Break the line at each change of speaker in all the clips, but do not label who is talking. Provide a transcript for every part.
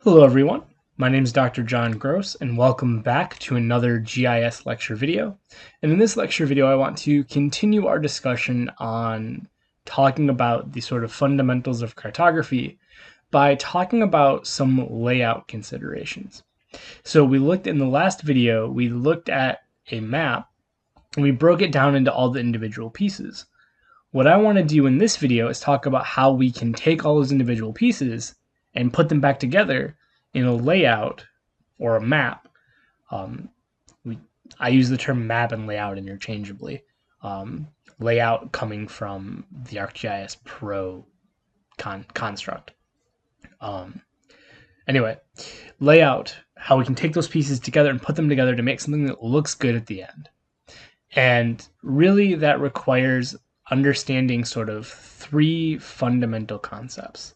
Hello everyone, my name is Dr. John Gross and welcome back to another GIS lecture video. And in this lecture video I want to continue our discussion on talking about the sort of fundamentals of cartography by talking about some layout considerations. So we looked in the last video, we looked at a map and we broke it down into all the individual pieces. What I want to do in this video is talk about how we can take all those individual pieces and put them back together in a layout or a map. I use the term map and layout interchangeably. Layout coming from the ArcGIS Pro construct. Anyway, layout, how we can take those pieces together and put them together to make something that looks good at the end. And really that requires understanding sort of three fundamental concepts: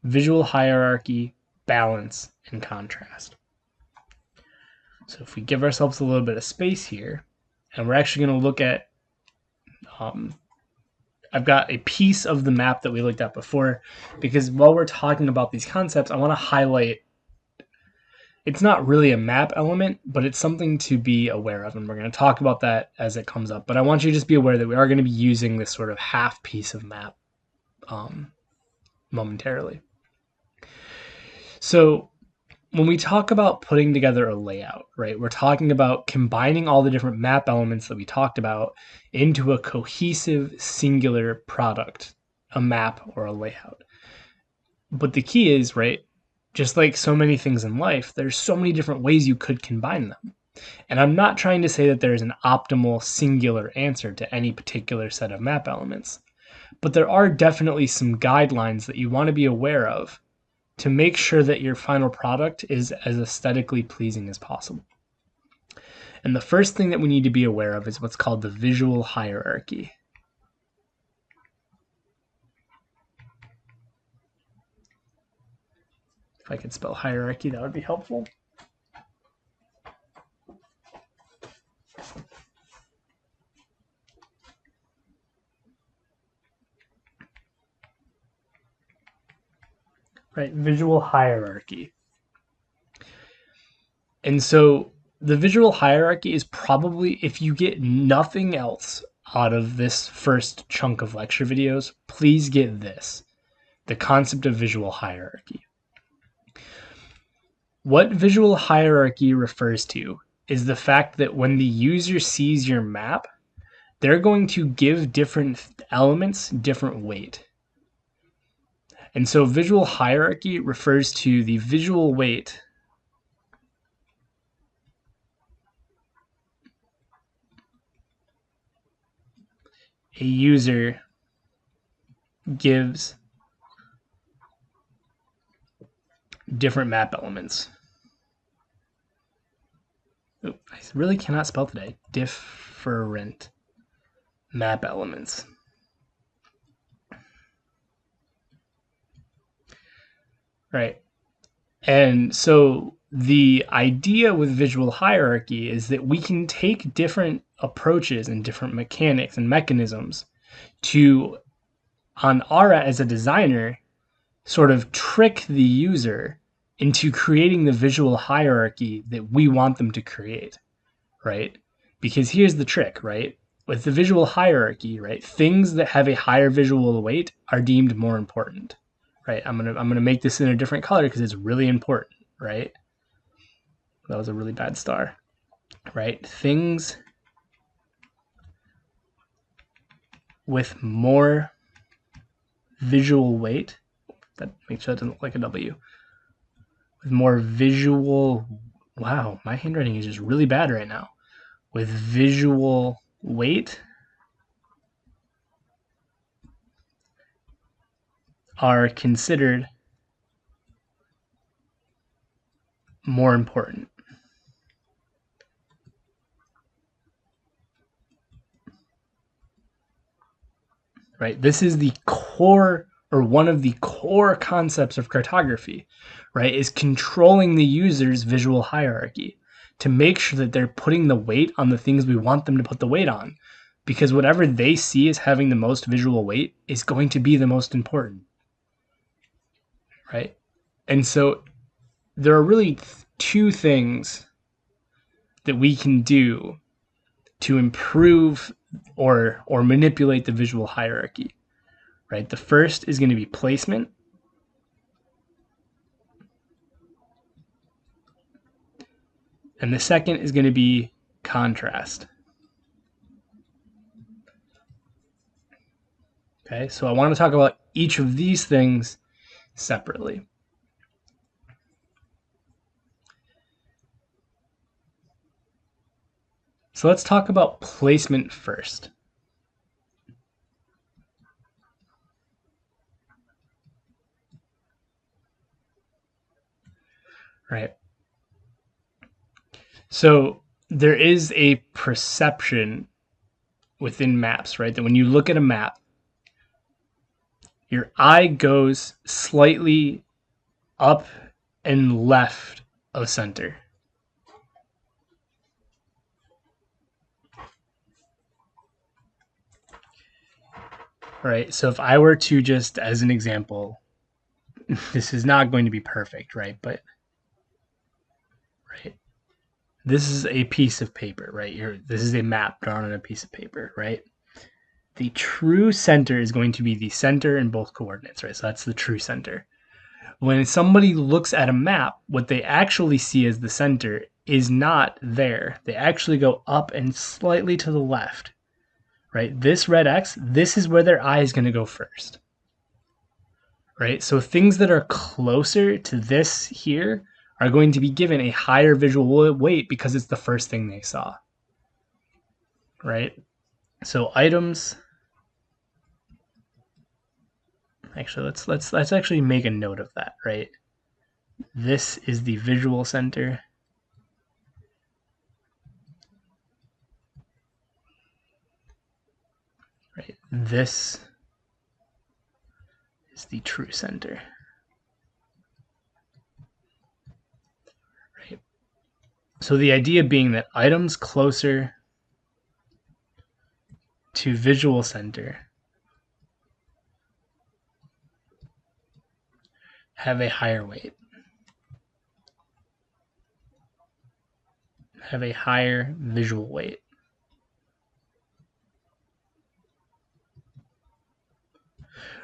visual hierarchy, balance, and contrast. So if we give ourselves a little bit of space here, and we're actually going to look at, I've got a piece of the map that we looked at before, because while we're talking about these concepts, I want to highlight, it's not really a map element, but it's something to be aware of, and we're going to talk about that as it comes up. But I want you to just be aware that we are going to be using this sort of half piece of map momentarily. So when we talk about putting together a layout, right, we're talking about combining all the different map elements that we talked about into a cohesive, singular product, a map or a layout. But the key is, right, just like so many things in life, there's so many different ways you could combine them. And I'm not trying to say that there's an optimal singular answer to any particular set of map elements, but there are definitely some guidelines that you want to be aware of to make sure that your final product is as aesthetically pleasing as possible. And the first thing that we need to be aware of is what's called the visual hierarchy. If I could spell hierarchy, that would be helpful. Right, visual hierarchy. And so the visual hierarchy is probably, if you get nothing else out of this first chunk of lecture videos, please get this: the concept of visual hierarchy. What visual hierarchy refers to is the fact that when the user sees your map, they're going to give different elements different weight. And so visual hierarchy refers to the visual weight a user gives different map elements. Oh, I really cannot spell today. Different map elements. Right. And so the idea with visual hierarchy is that we can take different approaches and different mechanics and mechanisms to, on our as a designer, sort of trick the user into creating the visual hierarchy that we want them to create, right? Because here's the trick, right? With the visual hierarchy, right, things that have a higher visual weight are deemed more important, right? I'm gonna make this in a different color because it's really important, right? That was a really bad star, right? Things with more visual weight, that makes sure that doesn't look like a W, with more visual, wow, my handwriting is just really bad right now, with visual weight are considered more important. Right? This is the core, or one of the core concepts of cartography, right? Is controlling the user's visual hierarchy to make sure that they're putting the weight on the things we want them to put the weight on. Because whatever they see as having the most visual weight is going to be the most important, right? And so there are really two things that we can do to improve or manipulate the visual hierarchy, right? The first is going to be placement. And the second is going to be contrast. Okay, so I want to talk about each of these things separately. So let's talk about placement first. Right. So there is a perception within maps, right? That when you look at a map, your eye goes slightly up and left of center. Right. So if I were to just, as an example, this is not going to be perfect, right? But right, this is a piece of paper, right? This is a map drawn on a piece of paper, right? The true center is going to be the center in both coordinates, right? So that's the true center. When somebody looks at a map, what they actually see as the center is not there. They actually go up and slightly to the left, right? This red X, this is where their eye is going to go first, right? So things that are closer to this here are going to be given a higher visual weight because it's the first thing they saw, right? So items. Actually, let's actually make a note of that, right? This is the visual center. Right. This is the true center. Right. So the idea being that items closer to visual center have a higher weight, have a higher visual weight.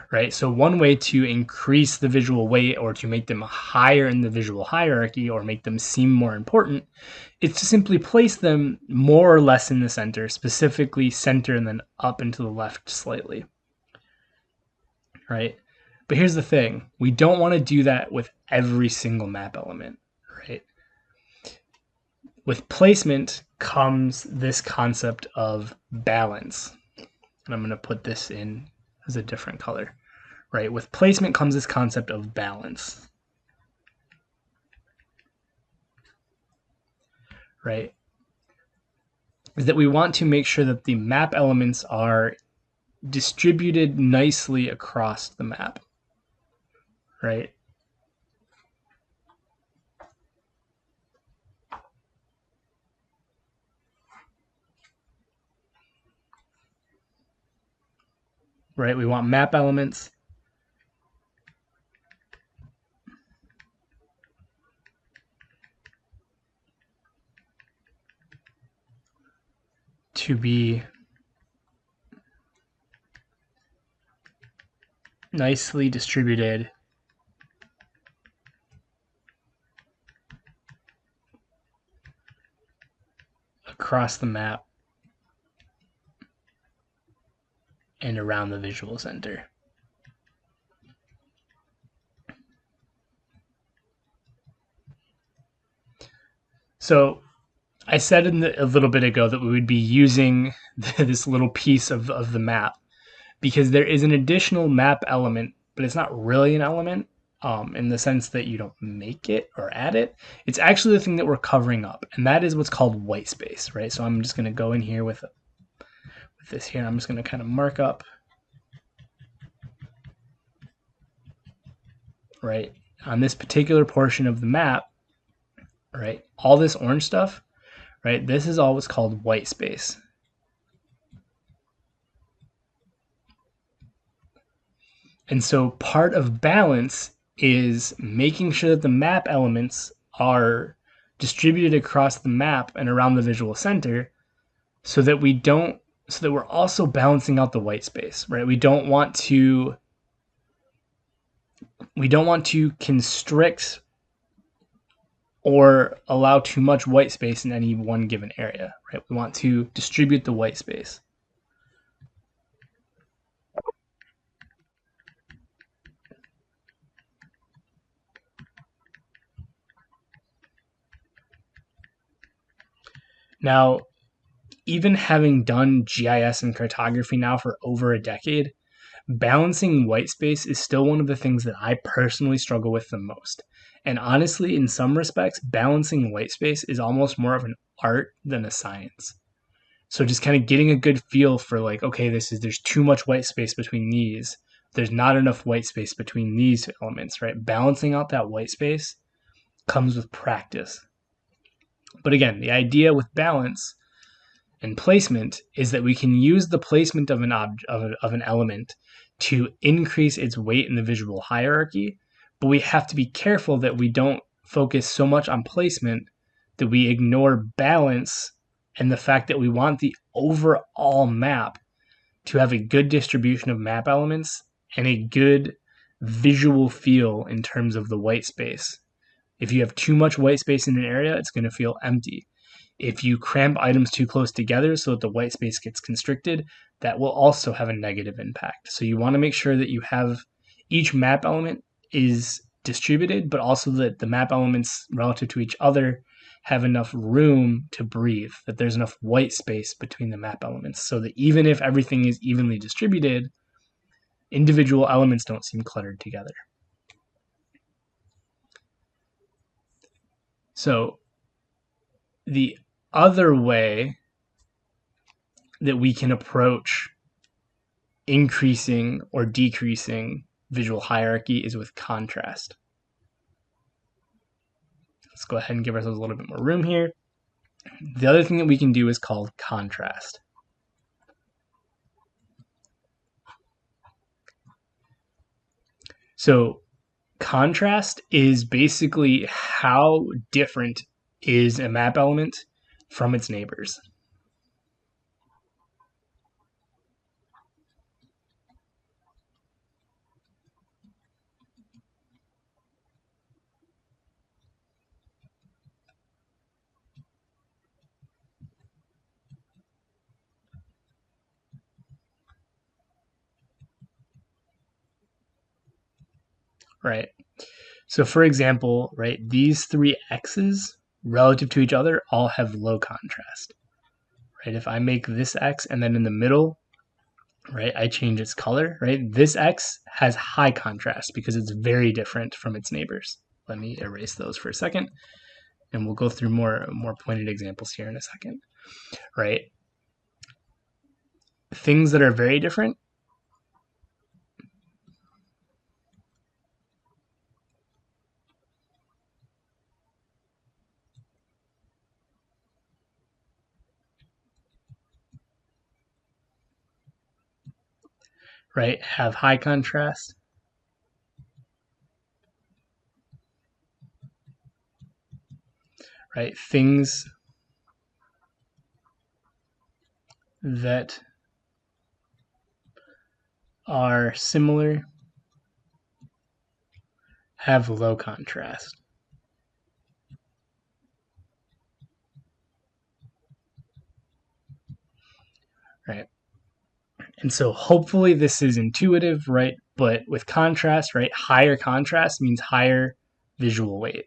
Right? So one way to increase the visual weight or to make them higher in the visual hierarchy or make them seem more important is to simply place them more or less in the center, specifically center and then up and to the left slightly. Right? But here's the thing. We don't want to do that with every single map element, right? With placement comes this concept of balance. And I'm going to put this in as a different color, right? With placement comes this concept of balance, right? Is that we want to make sure that the map elements are distributed nicely across the map, right? Right, we want map elements to be nicely distributed across the map and around the visual center. So I said a little bit ago that we would be using this little piece of the map because there is an additional map element, but it's not really an element in the sense that you don't make it or add it. It's actually the thing that we're covering up, and that is what's called white space, right? So I'm just going to go in here with this here. I'm just going to kind of mark up, right, on this particular portion of the map, right? All this orange stuff, right? This is all what's called white space. And so part of balance is making sure that the map elements are distributed across the map and around the visual center so that we're also balancing out the white space, right? We don't want to constrict or allow too much white space in any one given area, right? We want to distribute the white space. Now, even having done GIS and cartography now for over a decade, balancing white space is still one of the things that I personally struggle with the most. And honestly, in some respects, balancing white space is almost more of an art than a science. So just kind of getting a good feel for like, okay, there's too much white space between these. There's not enough white space between these elements, right? Balancing out that white space comes with practice. But again, the idea with balance and placement is that we can use the placement of an element to increase its weight in the visual hierarchy, but we have to be careful that we don't focus so much on placement that we ignore balance and the fact that we want the overall map to have a good distribution of map elements and a good visual feel in terms of the white space. If you have too much white space in an area, it's going to feel empty. If you cramp items too close together so that the white space gets constricted, that will also have a negative impact. So you want to make sure that you have each map element is distributed, but also that the map elements relative to each other have enough room to breathe, that there's enough white space between the map elements so that even if everything is evenly distributed, individual elements don't seem cluttered together. So the other way that we can approach increasing or decreasing visual hierarchy is with contrast. Let's go ahead and give ourselves a little bit more room here. The other thing that we can do is called contrast. So contrast is basically how different is a map element from its neighbors. Right. So for example, right, these three X's relative to each other all have low contrast. Right? If I make this X and then in the middle, right, I change its color, right? This X has high contrast because it's very different from its neighbors. Let me erase those for a second, and we'll go through more pointed examples here in a second, right? Things that are very different, right, have high contrast. Right, things that are similar have low contrast. Right. And so hopefully this is intuitive, right? But with contrast, right, higher contrast means higher visual weight.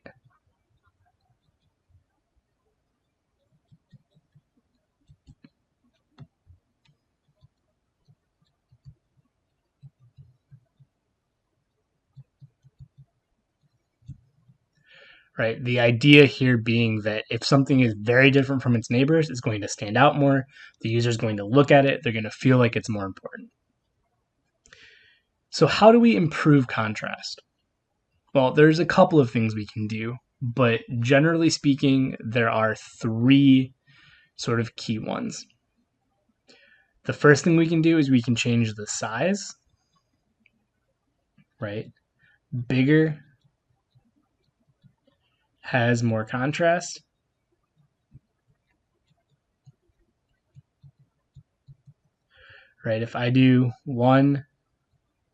Right? The idea here being that if something is very different from its neighbors, it's going to stand out more. The user is going to look at it, they're going to feel like it's more important. So, how do we improve contrast? Well, there's a couple of things we can do, but generally speaking, there are three sort of key ones. The first thing we can do is we can change the size, right? bigger has more contrast. Right? If I do 1,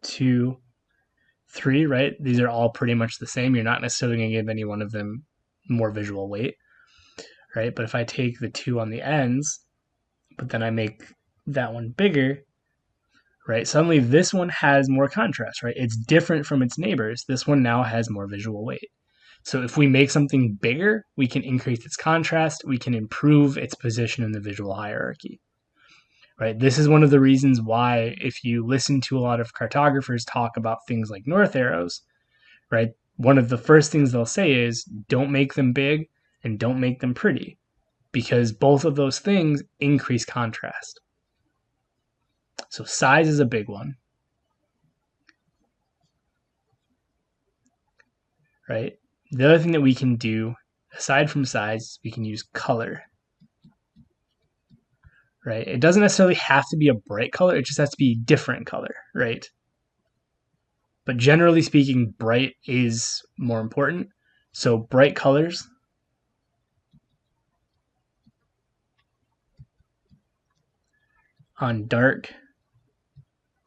2, 3, right? These are all pretty much the same. You're not necessarily going to give any one of them more visual weight, right? But if I take the 2 on the ends, but then I make that one bigger, right? Suddenly this one has more contrast, right? It's different from its neighbors. This one now has more visual weight. So if we make something bigger, we can increase its contrast, we can improve its position in the visual hierarchy. Right? This is one of the reasons why, if you listen to a lot of cartographers talk about things like north arrows, right? One of the first things they'll say is don't make them big and don't make them pretty, because both of those things increase contrast. So size is a big one, right? The other thing that we can do, aside from size, we can use color. Right? It doesn't necessarily have to be a bright color, it just has to be a different color, right? But generally speaking, bright is more important. So bright colors on dark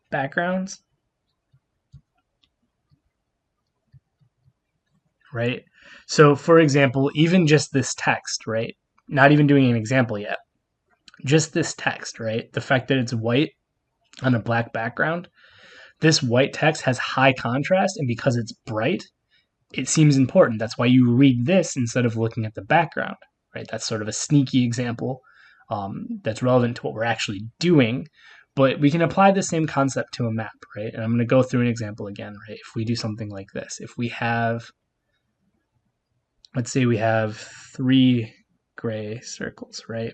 backgrounds, right? So for example, even just this text, right? Not even doing an example yet. Just this text, right? The fact that it's white on a black background, this white text has high contrast, and because it's bright, it seems important. That's why you read this instead of looking at the background, right? That's sort of a sneaky example that's relevant to what we're actually doing, but we can apply the same concept to a map, right? And I'm going to go through an example again, right? If we do something like this, if we have, let's say we have 3 gray circles, right?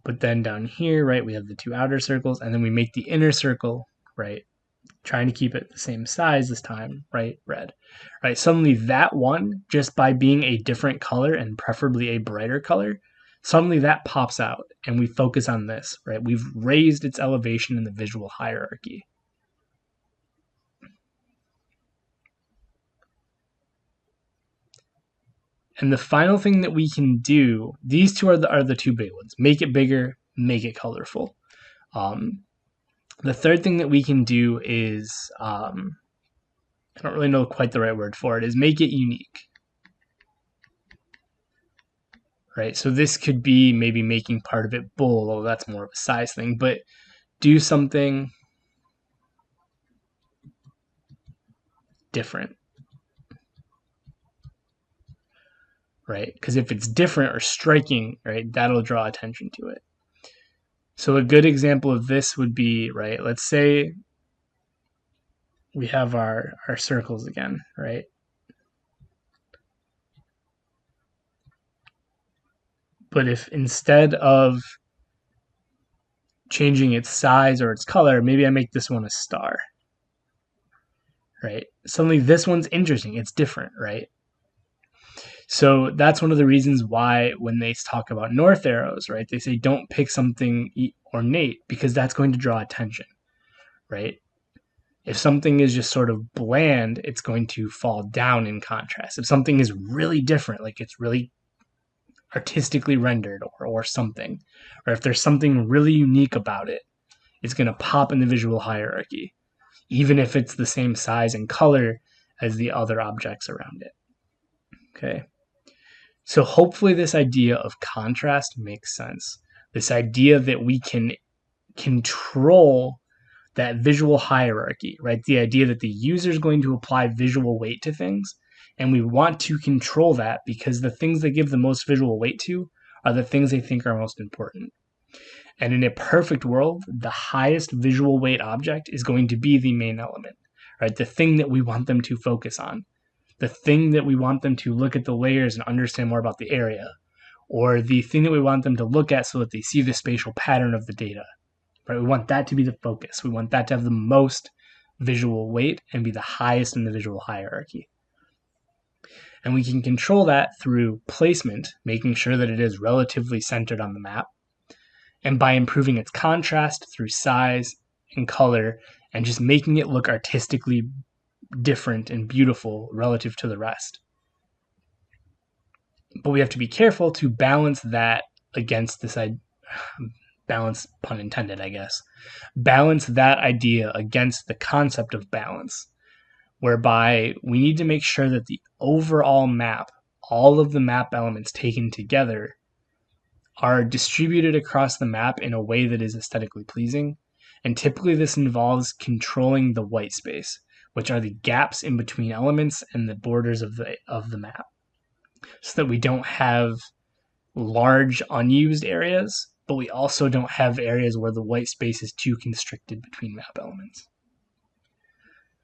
But then down here, right, we have the 2 outer circles, and then we make the inner circle, right, trying to keep it the same size this time, right, red, right? Suddenly that one, just by being a different color and preferably a brighter color, suddenly that pops out and we focus on this, right? We've raised its elevation in the visual hierarchy. And the final thing that we can do, these two are the 2 big ones. Make it bigger, make it colorful. The third thing that we can do is, I don't really know quite the right word for it, is make it unique. Right? So this could be maybe making part of it bold, although that's more of a size thing, but do something different. Right? Because if it's different or striking, right, that'll draw attention to it. So a good example of this would be, right, let's say we have our circles again, right? But if instead of changing its size or its color, maybe I make this one a star, right? Suddenly this one's interesting. It's different, right? So that's one of the reasons why when they talk about north arrows, right, they say don't pick something ornate because that's going to draw attention, right? If something is just sort of bland, it's going to fall down in contrast. If something is really different, like it's really artistically rendered or something, or if there's something really unique about it, it's going to pop in the visual hierarchy, even if it's the same size and color as the other objects around it. Okay. So hopefully this idea of contrast makes sense. This idea that we can control that visual hierarchy, right? The idea that the user is going to apply visual weight to things, and we want to control that because the things they give the most visual weight to are the things they think are most important. And in a perfect world, the highest visual weight object is going to be the main element, right? The thing that we want them to focus on, the thing that we want them to look at the layers and understand more about the area, or the thing that we want them to look at so that they see the spatial pattern of the data, right? We want that to be the focus. We want that to have the most visual weight and be the highest in the visual hierarchy. And we can control that through placement, making sure that it is relatively centered on the map, and by improving its contrast through size and color and just making it look artistically different and beautiful relative to the rest. But we have to be careful to balance that against this balance, pun intended, I guess. Balance that idea against the concept of balance, whereby we need to make sure that the overall map, all of the map elements taken together, are distributed across the map in a way that is aesthetically pleasing. And typically this involves controlling the white space, which are the gaps in between elements and the borders of the map, so that we don't have large unused areas, but we also don't have areas where the white space is too constricted between map elements.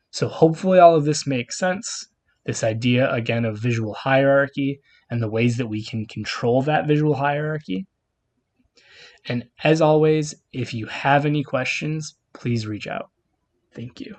So hopefully all of this makes sense. This idea, again, of visual hierarchy and the ways that we can control that visual hierarchy. And as always, if you have any questions, please reach out. Thank you.